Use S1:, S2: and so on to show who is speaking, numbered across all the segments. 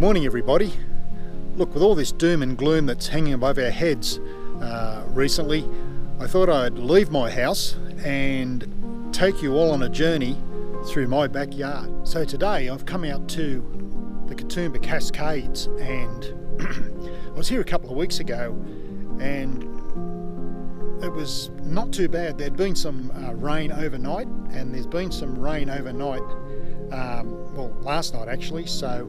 S1: Morning everybody. Look, with all this doom and gloom that's hanging above our heads recently, I thought I'd leave my house and take you all on a journey through my backyard. So today I've come out to the Katoomba Cascades, and I was here a couple of weeks ago and it was not too bad. There'd been some rain overnight, and there's been some rain overnight, well, last night actually, so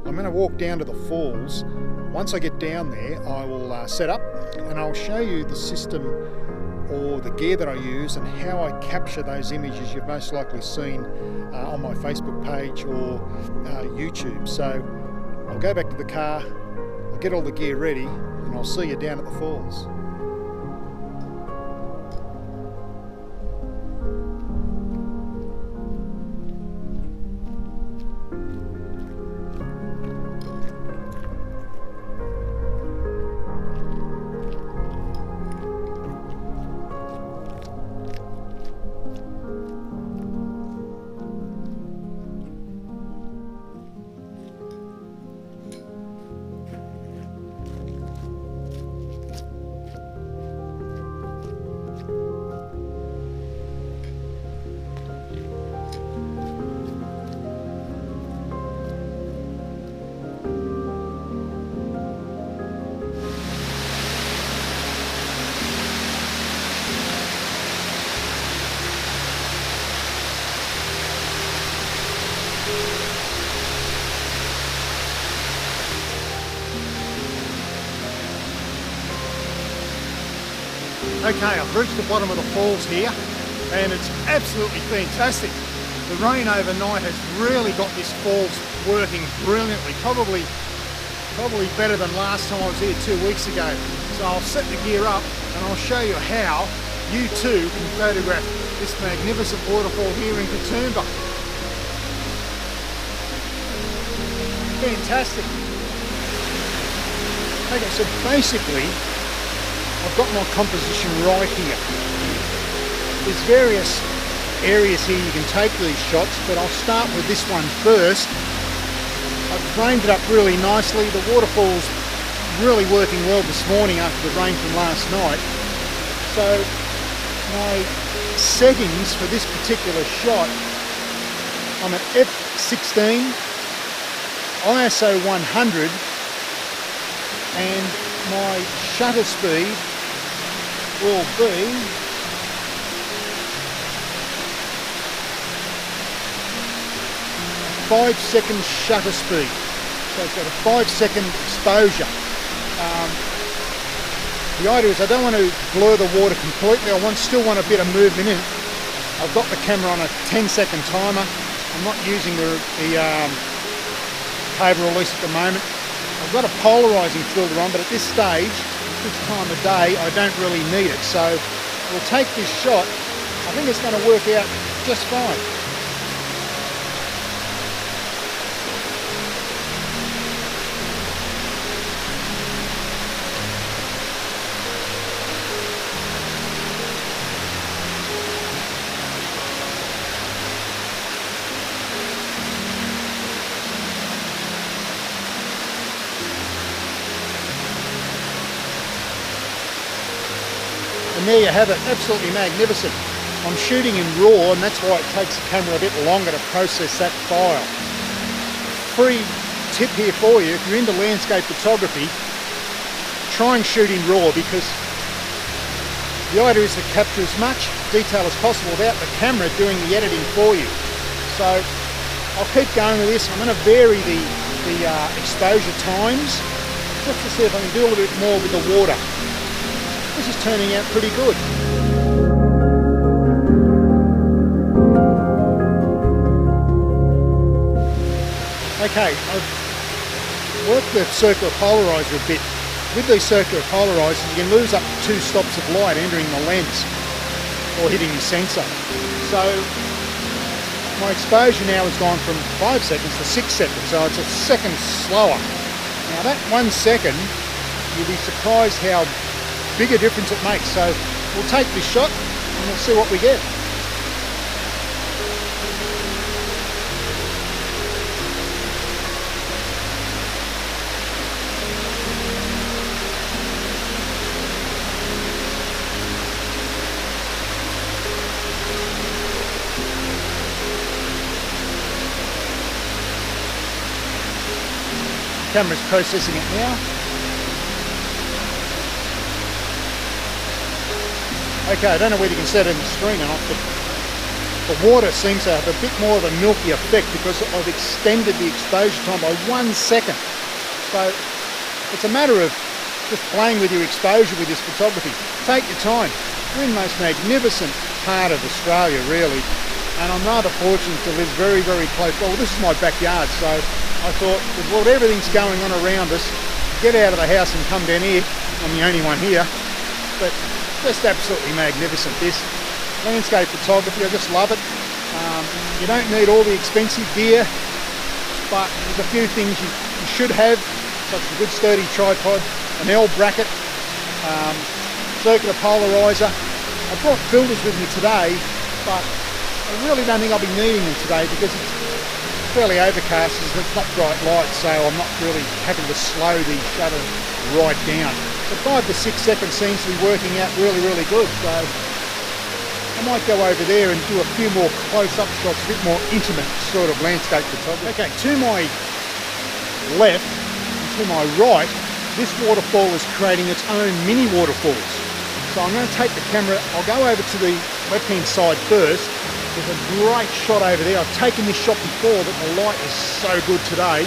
S1: I'm going to walk down to the falls. Once I get down there, I will set up and I'll show you the system or the gear that I use and how I capture those images you've most likely seen on my Facebook page or YouTube. So I'll go back to the car, I'll get all the gear ready, and I'll see you down at the falls. Okay, I've reached the bottom of the falls here and it's absolutely fantastic. The rain overnight has really got this falls working brilliantly, probably better than last time I was here 2 weeks ago. So I'll set the gear up and I'll show you how you too can photograph this magnificent waterfall here in Katoomba. Fantastic. Okay, so basically I've got my composition right here. There's various areas here you can take these shots, but I'll start with this one first. I've framed it up really nicely. The waterfall's really working well this morning after the rain from last night. So my settings for this particular shot, I'm at f16, ISO 100, and my shutter speed will be 5-second shutter speed. So it's got a 5-second exposure. The idea is I don't want to blur the water completely. I still want a bit of movement in it. I've got the camera on a 10-second timer. I'm not using the cable release at the moment. I've got a polarizing filter on, but at this stage, at this time of day, I don't really need it. So we'll take this shot. I think it's going to work out just fine. And there you have it, absolutely magnificent. I'm shooting in RAW, and that's why it takes the camera a bit longer to process that file. Free tip here for you, if you're into landscape photography, try and shoot in RAW, because the idea is to capture as much detail as possible without the camera doing the editing for you. So I'll keep going with this. I'm going to vary the exposure times just to see if I can do a little bit more with the water. This is turning out pretty good. Okay, I've worked the circular polarizer a bit. With these circular polarizers, you can lose up to 2 stops of light entering the lens or hitting your sensor. So my exposure now has gone from 5 seconds to 6 seconds, so it's a second slower. Now that 1 second, you'll be surprised how big a difference it makes. So we'll take this shot and we'll see what we get. Camera's processing it now. Okay, I don't know whether you can see it in the screen or not, but the water seems to have a bit more of a milky effect because I've extended the exposure time by 1 second. So it's a matter of just playing with your exposure with this photography. Take your time. We're in the most magnificent part of Australia, really, and I'm rather fortunate to live very, very close. Well, this is my backyard, so I thought, with everything's going on around us, get out of the house and come down here. I'm the only one here, but just absolutely magnificent, this. Landscape photography, I just love it. You don't need all the expensive gear, but there's a few things you should have, such as a good sturdy tripod, an L bracket, circular polarizer. I brought filters with me today, but I really don't think I'll be needing them today because it's fairly overcast and it's not bright light, so I'm not really having to slow the shutter right down. But 5 to 6 seconds seems to be working out really, really good. So I might go over there and do a few more close-up shots, a bit more intimate sort of landscape photography. Okay, to my left and to my right, this waterfall is creating its own mini waterfalls. So I'm going to take the camera, I'll go over to the left-hand side first. There's a great shot over there. I've taken this shot before, but the light is so good today.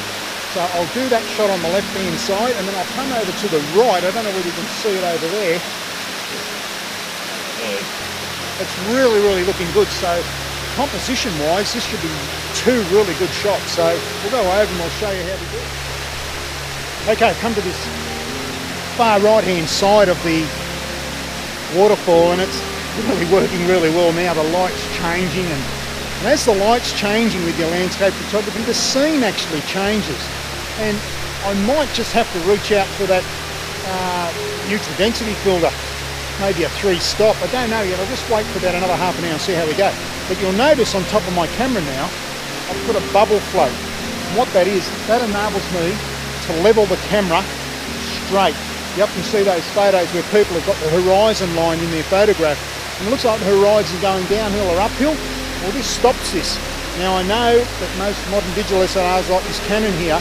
S1: So I'll do that shot on the left-hand side, and then I'll come over to the right. I don't know whether you can see it over there. It's really, really looking good. So composition-wise, this should be 2 really good shots. So we'll go over and I'll show you how to do it. Okay, I've come to this far right-hand side of the waterfall, and it's really working really well now. The light's changing, and as the light's changing with your landscape photography, the scene actually changes. And I might just have to reach out for that neutral density filter, maybe a 3-stop. I don't know yet. I'll just wait for about another half an hour and see how we go. But you'll notice on top of my camera now, I've put a bubble float. And what that is, that enables me to level the camera straight. You often see those photos where people have got the horizon line in their photograph, and it looks like the horizon going downhill or uphill. Well, this stops this. Now I know that most modern digital SLRs like this Canon here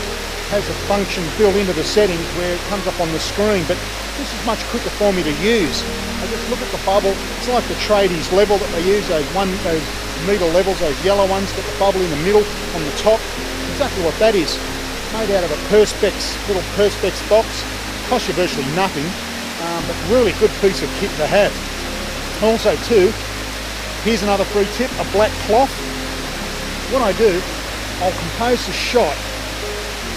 S1: has a function built into the settings where it comes up on the screen, but this is much quicker for me to use. I just look at the bubble. It's like the tradies level that they use, those meter levels, those yellow ones, got the bubble in the middle on the top. Exactly what that is. Made out of a Perspex, little Perspex box. Costs you virtually nothing, but really good piece of kit to have. Also too, here's another free tip, a black cloth. What I do, I'll compose the shot.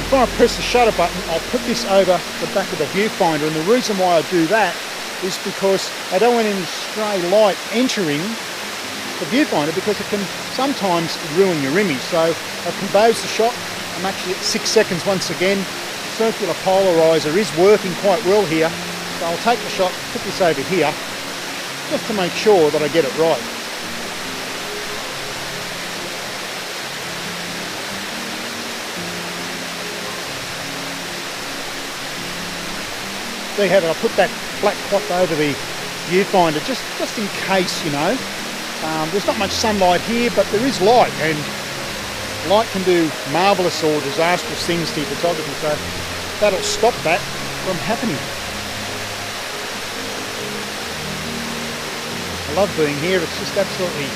S1: Before I press the shutter button, I'll put this over the back of the viewfinder, and the reason why I do that is because I don't want any stray light entering the viewfinder because it can sometimes ruin your image. So I've composed the shot. I'm actually at 6 seconds once again. The circular polarizer is working quite well here. So I'll take the shot, put this over here, just to make sure that I get it right. There you have it. I put that black cloth over the viewfinder just in case, you know. There's not much sunlight here, but there is light, and light can do marvellous or disastrous things to your photography, so that'll stop that from happening. I love being here. It's just absolutely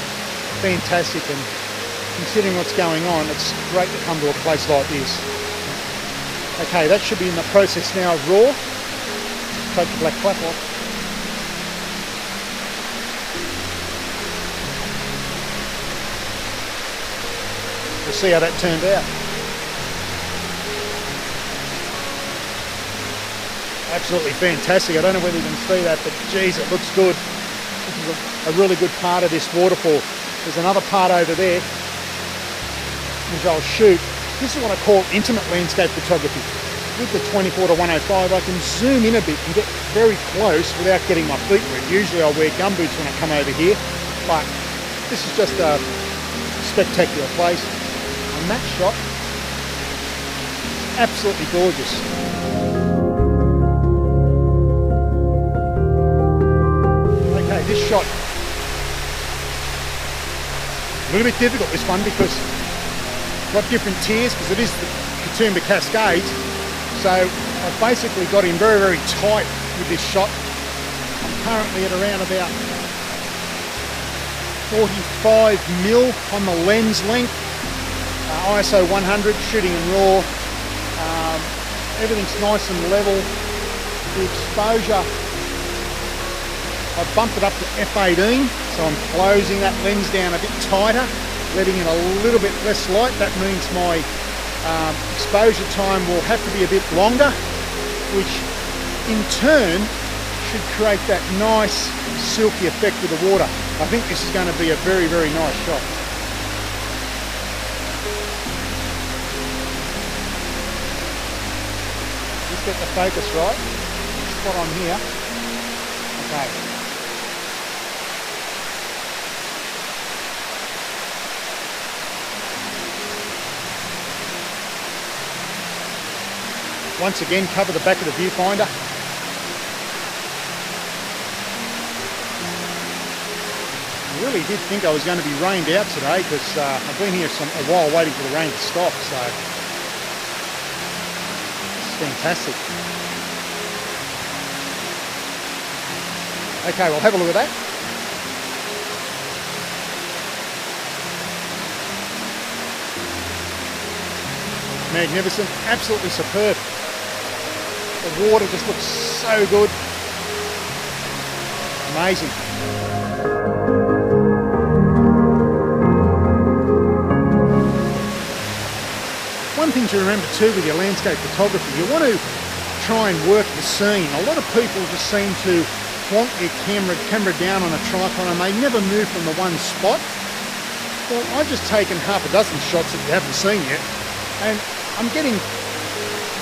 S1: fantastic, and considering what's going on, it's great to come to a place like this. Okay, that should be in the process now of raw. Take the black flap off. We'll see how that turned out. Absolutely fantastic. I don't know whether you can see that, but geez, it looks good. This is a really good part of this waterfall. There's another part over there, which I'll shoot. This is what I call intimate landscape photography. With the 24 to 105, I can zoom in a bit and get very close without getting my feet wet. Usually I wear gumboots when I come over here, but this is just a spectacular place. And that shot, absolutely gorgeous. Okay, this shot, a little bit difficult, this one, because I've got different tiers, because it is the Katoomba Cascades. So I've basically got him very, very tight with this shot. I'm currently at around about 45mm on the lens length, ISO 100, shooting in RAW. Everything's nice and level. The exposure, I've bumped it up to f18, so I'm closing that lens down a bit tighter, letting in a little bit less light. That means my exposure time will have to be a bit longer, which in turn should create that nice silky effect with the water. I think this is going to be a very, very nice shot. Just get the focus right. Spot on here. Okay. Once again, cover the back of the viewfinder. I really did think I was going to be rained out today because I've been here a while waiting for the rain to stop, so it's fantastic. Okay, we'll have a look at that. Magnificent, absolutely superb. The water just looks so good. Amazing. One thing to remember too with your landscape photography, you want to try and work the scene. A lot of people just seem to plonk their camera down on a tripod and they never move from the one spot. Well, I've just taken half a dozen shots that you haven't seen yet, and I'm getting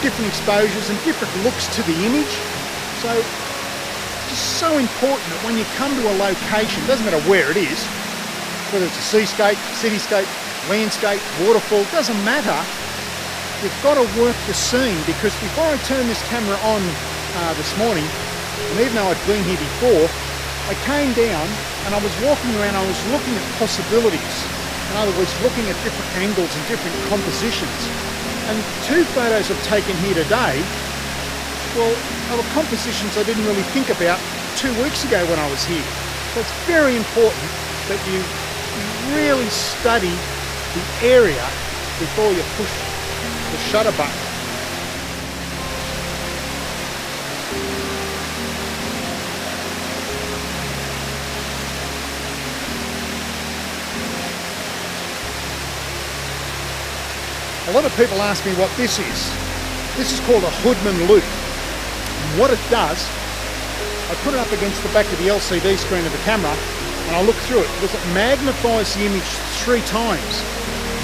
S1: different exposures and different looks to the image. So it's just so important that when you come to a location, doesn't matter where it is, whether it's a seascape, cityscape, landscape, waterfall, doesn't matter. You've got to work the scene, because before I turned this camera on this morning, and even though I'd been here before, I came down and I was walking around, I was looking at possibilities. In other words, looking at different angles and different compositions. And two photos I've taken here today, well, they were compositions I didn't really think about 2 weeks ago when I was here. So it's very important that you really study the area before you push the shutter button. A lot of people ask me what this is. This is called a Hoodman loop. And what it does, I put it up against the back of the LCD screen of the camera and I look through it because it magnifies the image 3 times.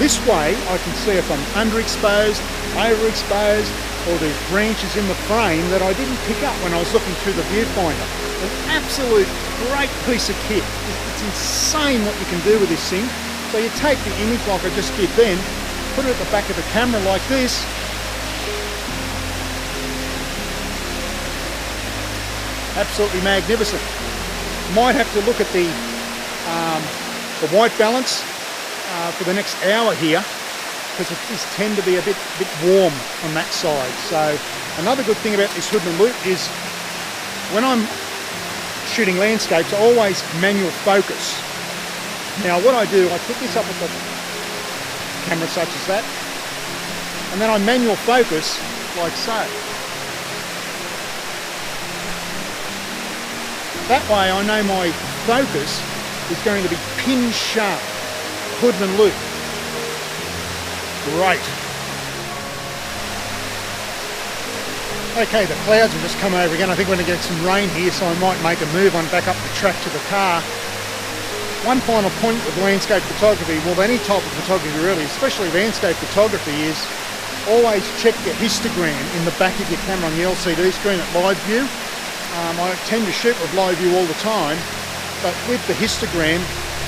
S1: This way I can see if I'm underexposed, overexposed, or there's branches in the frame that I didn't pick up when I was looking through the viewfinder. An absolute great piece of kit. It's insane what you can do with this thing. So you take the image like I just did then, put it at the back of the camera like this, absolutely magnificent. Might have to look at the white balance for the next hour here, because it does tend to be a bit warm on that side. So another good thing about this Hoodman loop is when I'm shooting landscapes, I always manual focus. Now what I do, I put this up with the camera such as that, and then I manual focus like so. That way I know my focus is going to be pin sharp. Hoodman loop. Great. Okay, the clouds have just come over again. I think we're going to get some rain here, so I might make a move on back up the track to the car. One final point with landscape photography, well, any type of photography really, especially landscape photography, is always check your histogram in the back of your camera on the LCD screen at live view. I tend to shoot with live view all the time, but with the histogram,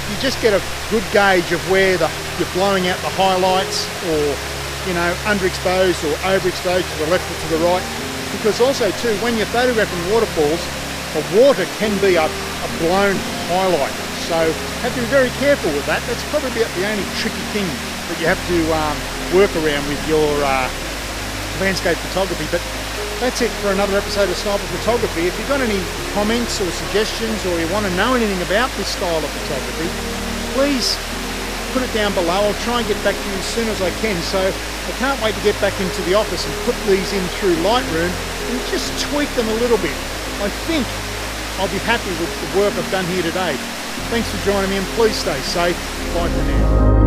S1: you just get a good gauge of where you're blowing out the highlights, or, you know, underexposed or overexposed to the left or to the right. Because also too, when you're photographing waterfalls, the water can be a blown highlight. So have to be very careful with that. That's probably the only tricky thing that you have to work around with your landscape photography. But that's it for another episode of Sniper Photography. If you've got any comments or suggestions, or you want to know anything about this style of photography, please put it down below. I'll try and get back to you as soon as I can. So I can't wait to get back into the office and put these in through Lightroom and just tweak them a little bit. I think I'll be happy with the work I've done here today. Thanks for joining me, and please stay safe. Bye for now.